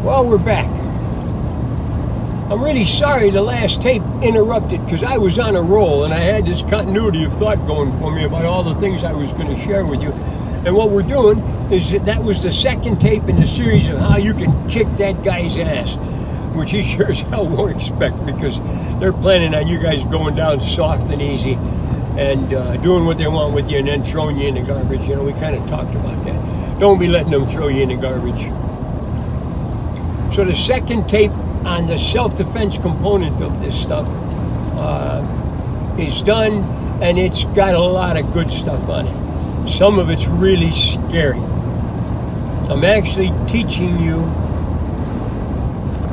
Well, we're back. I'm really sorry the last tape interrupted because I was on a roll and I had this continuity of thought going for me about all the things I was going to share with you. And what we're doing is that was the second tape in the series of how you can kick that guy's ass, which he sure as hell won't expect because they're planning on you guys going down soft and easy and doing what they want with you and then throwing you in the garbage. You know, we kind of talked about that. Don't be letting them throw you in the garbage. So the second tape on the self-defense component of this stuff is done, and it's got a lot of good stuff on it. Some of it's really scary. I'm actually teaching you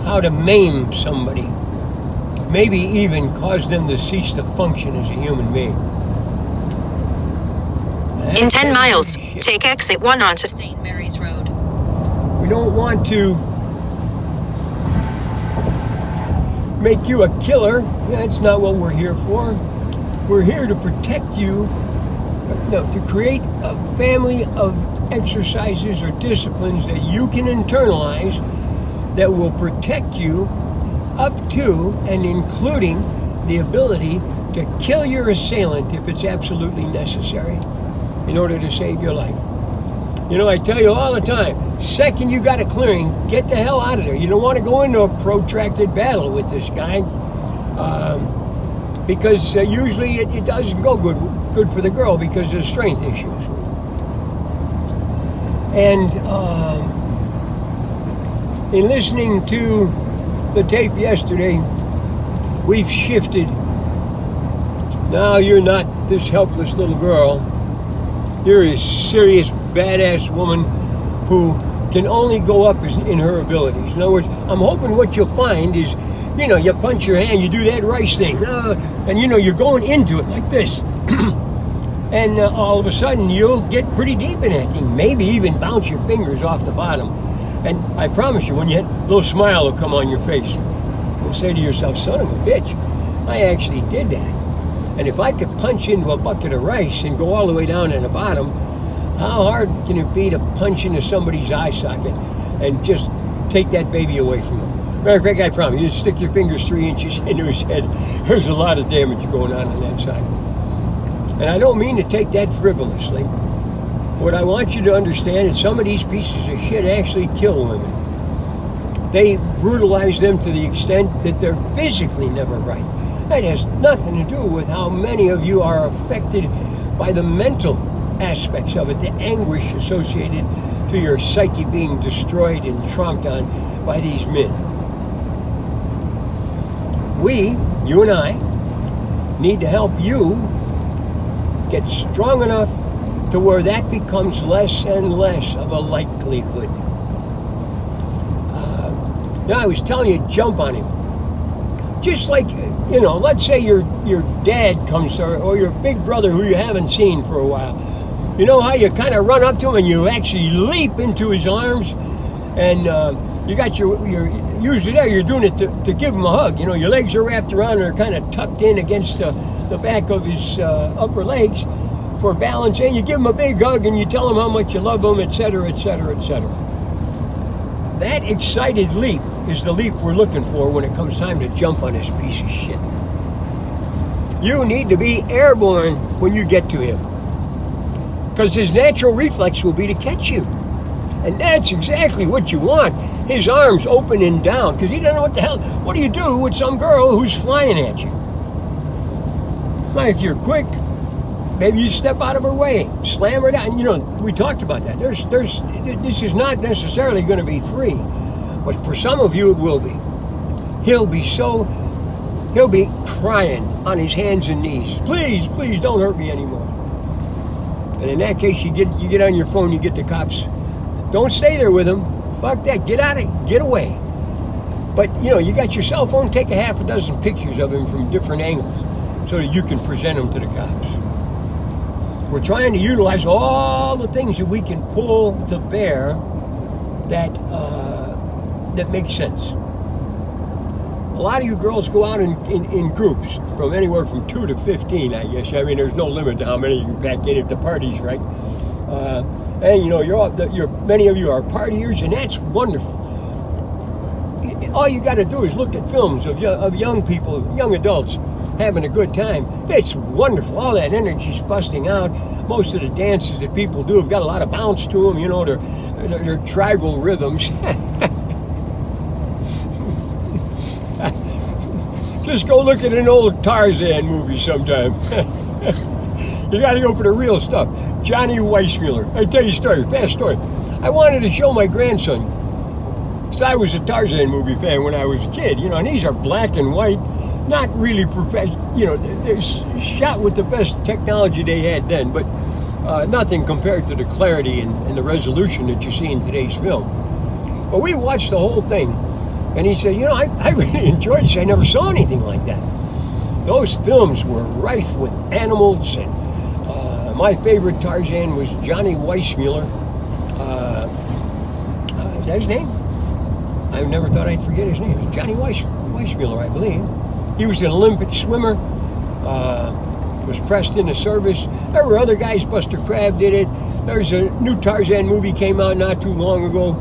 how to maim somebody, maybe even cause them to cease to function as a human being. In 10 miles, take exit 1 onto St. Mary's Road. We don't want to make you a killer. That's not what we're here for. We're here to protect you, to create a family of exercises or disciplines that you can internalize that will protect you up to and including the ability to kill your assailant if it's absolutely necessary in order to save your life. You know, I tell you all the time, second you got a clearing, get the hell out of there. You don't want to go into a protracted battle with this guy because usually it doesn't go good for the girl because of strength issues. And in listening to the tape yesterday, we've shifted. Now you're not this helpless little girl. You're a serious, badass woman who can only go up in her abilities. In other words, I'm hoping what you'll find is, you know, you punch your hand, you do that rice thing, and you know, you're going into it like this. And all of a sudden, you'll get pretty deep in that thing, maybe even bounce your fingers off the bottom. And I promise you, when you hit, a little smile will come on your face. You'll say to yourself, son of a bitch, I actually did that. And if I could punch into a bucket of rice and go all the way down to the bottom, how hard can it be to punch into somebody's eye socket and just take that baby away from him? Matter of fact, I promise you, just stick your fingers 3 inches into his head. There's a lot of damage going on that side. And I don't mean to take that frivolously. What I want you to understand is some of these pieces of shit actually kill women. They brutalize them to the extent that they're physically never right. That has nothing to do with how many of you are affected by the mental aspects of it, the anguish associated to your psyche being destroyed and tromped on by these men. We, you and I, need to help you get strong enough to where that becomes less and less of a likelihood. I was telling you, jump on him. Just like, you know, let's say your dad comes or your big brother who you haven't seen for a while. You know how you kind of run up to him and you actually leap into his arms, and you got your usually there you're doing it to give him a hug. You know, your legs are wrapped around and are kind of tucked in against the back of his upper legs for balance, and you give him a big hug and you tell him how much you love him, etc., etc., etc. That excited leap is the leap we're looking for when it comes time to jump on this piece of shit. You need to be airborne when you get to him, because his natural reflex will be to catch you. And that's exactly what you want. His arms open and down, because he doesn't know what the hell. What do you do with some girl who's flying at you? Now, if you're quick, maybe you step out of her way, slam her down. You know, we talked about that. This is not necessarily going to be free, but for some of you it will be. He'll be crying on his hands and knees. Please, please don't hurt me anymore. And in that case, you get on your phone, you get the cops. Don't stay there with him. Fuck that. Get out of, get away. But you know, you got your cell phone. Take a half a dozen pictures of him from different angles, so that you can present them to the cops. We're trying to utilize all the things that we can pull to bear that make sense. A lot of you girls go out in groups from anywhere from 2 to 15, I guess. I mean, there's no limit to how many you can pack in if the party's right. And you know, many of you are partiers, and that's wonderful. all you got to do is look at films of young people, young adults having a good time. It's wonderful. All that energy's busting out. Most of the dances that people do have got a lot of bounce to them. You know, they're tribal rhythms. Just go look at an old Tarzan movie sometime. You got to go for the real stuff. Johnny Weissmuller. I tell you a story, fast story. I wanted to show my grandson, because I was a Tarzan movie fan when I was a kid, you know, and these are black and white, not really professional, you know, they're shot with the best technology they had then, but nothing compared to the clarity and the resolution that you see in today's film. But we watched the whole thing, and he said, you know, I really enjoyed this. I never saw anything like that. Those films were rife with animals, and my favorite Tarzan was Johnny Weissmuller. Is that his name? I never thought I'd forget his name. It's Johnny Weissmuller, I believe. He was an Olympic swimmer, was pressed into service. There were other guys. Buster Crabbe did it. There's a new Tarzan movie came out not too long ago.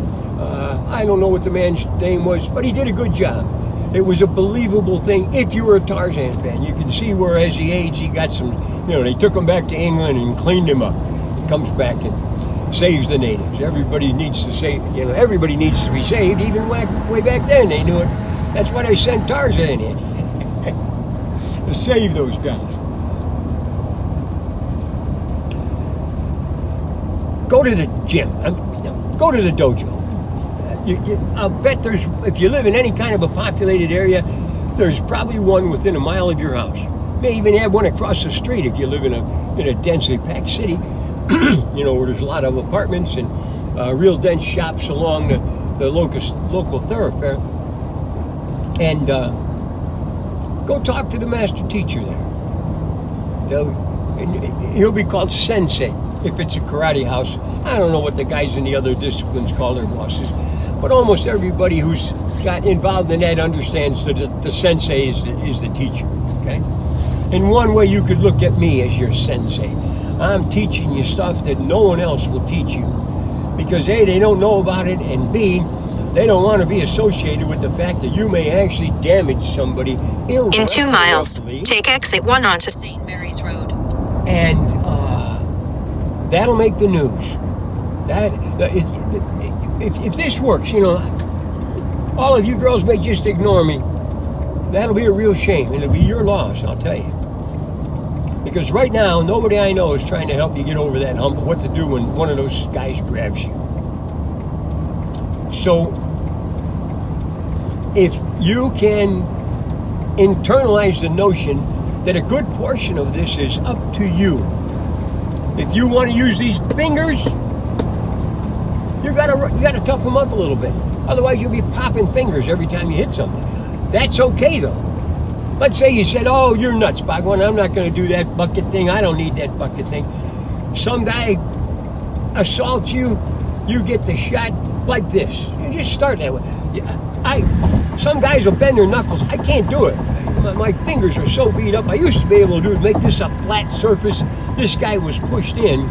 I don't know what the man's name was, but he did a good job. It was a believable thing if you were a Tarzan fan. You can see where as he aged, he got some, you know, they took him back to England and cleaned him up. He comes back and saves the natives. Everybody needs to save, you know, everybody needs to be saved. Even way back then, they knew it. That's why they sent Tarzan in, to save those guys. Go to the gym. Go to the dojo. I'll bet there's, if you live in any kind of a populated area, there's probably one within a mile of your house. May even have one across the street if you live in a densely packed city, you know, where there's a lot of apartments and real dense shops along the local thoroughfare. And go talk to the master teacher there. He'll be called sensei if it's a karate house. I don't know what the guys in the other disciplines call their bosses, but almost everybody who's got involved in that understands that the sensei is the teacher, okay? In one way, you could look at me as your sensei. I'm teaching you stuff that no one else will teach you, because A, they don't know about it, and B, they don't want to be associated with the fact that you may actually damage somebody irreparably. In 2 miles, take exit 1 onto St. Mary's Road. And that'll make the news. If this works, you know, all of you girls may just ignore me. That'll be a real shame. It'll be your loss, I'll tell you. Because right now, nobody I know is trying to help you get over that hump of what to do when one of those guys grabs you. So, if you can internalize the notion that a good portion of this is up to you. If you want to use these fingers, you gotta tough them up a little bit. Otherwise, you'll be popping fingers every time you hit something. That's okay, though. Let's say you said, oh, you're nuts, Bhagwan. I'm not going to do that bucket thing. I don't need that bucket thing. Some guy assaults you, you get the shot like this. You just start that way. Some guys will bend their knuckles. I can't do it. My fingers are so beat up. I used to be able to make this a flat surface. This guy was pushed in.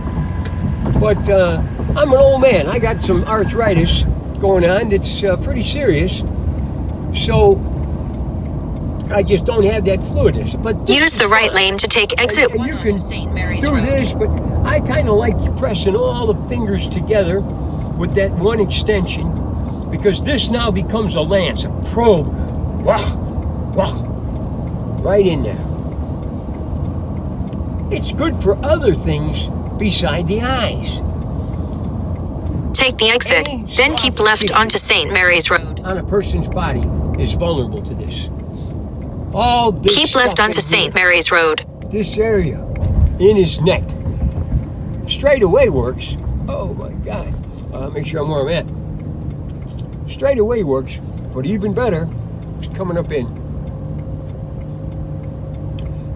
But I'm an old man. I got some arthritis going on that's pretty serious. So I just don't have that fluidness. But use the right lane to take exit 1 onto St. Mary's Road. Do this, but I kind of like pressing all the fingers together with that one extension, because this now becomes a lance, a probe. Wah, wah, right in there. It's good for other things beside the eyes. Take the exit, then keep left onto St. Mary's Road. On a person's body is vulnerable to this. All this keep left onto St. Mary's Road. This area in his neck. Straight away works. Oh my God. Make sure I'm where I'm at. Straight away works, but even better, it's coming up in.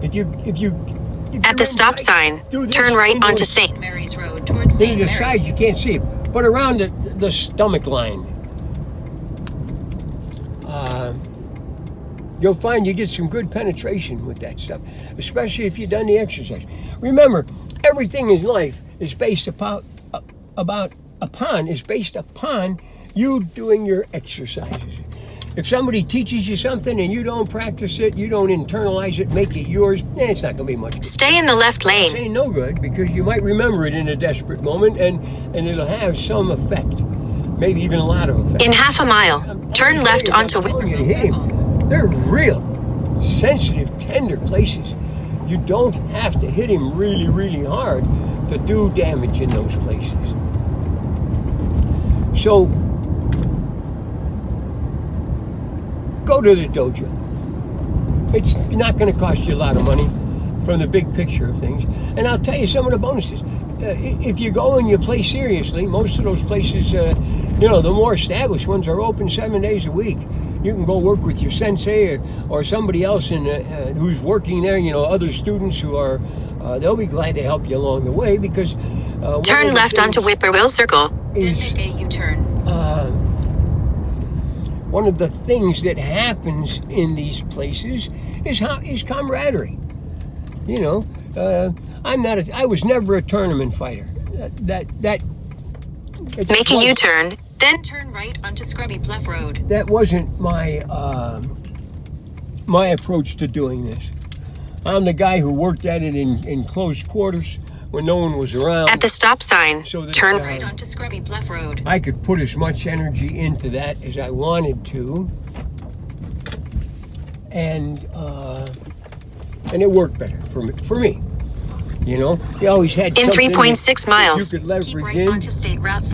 If you at the stop sign, turn right onto St. Mary's Road towards St. The sides you can't see it, but around the stomach line, you'll find you get some good penetration with that stuff, especially if you've done the exercise. Remember, everything in life is based upon you doing your exercises. If somebody teaches you something and you don't practice it, you don't internalize it, make it yours, it's not going to be much. Stay in the left It's lane. ain't no good because you might remember it in a desperate moment and it'll have some effect, maybe even a lot of effect. In half a mile, turn left onto I'm telling you to hit Whippoorwill Circle. him. They're real sensitive, tender places. You don't have to hit him really, really hard to do damage in those places. So, go to the dojo. It's not going to cost you a lot of money from the big picture of things. And I'll tell you some of the bonuses. If you go and you play seriously, most of those places, the more established ones are open 7 days a week. You can go work with your sensei or somebody else who's working there, other students who are, they'll be glad to help you along the way because... Turn left onto Whippoorwill Circle. Then Is, make a U-turn. one of the things that happens in these places is camaraderie. I was never a tournament fighter. Make a U-turn, then turn right onto Scrubby Bluff Road. That wasn't my my approach to doing this. I'm the guy who worked at it in close quarters when no one was around. At the stop sign, So that, turn right onto Scrubby Bluff Road. I could put as much energy into that as I wanted to, and it worked better for me. You always had In something 3.6 that miles, you could keep leverage right in. onto State Route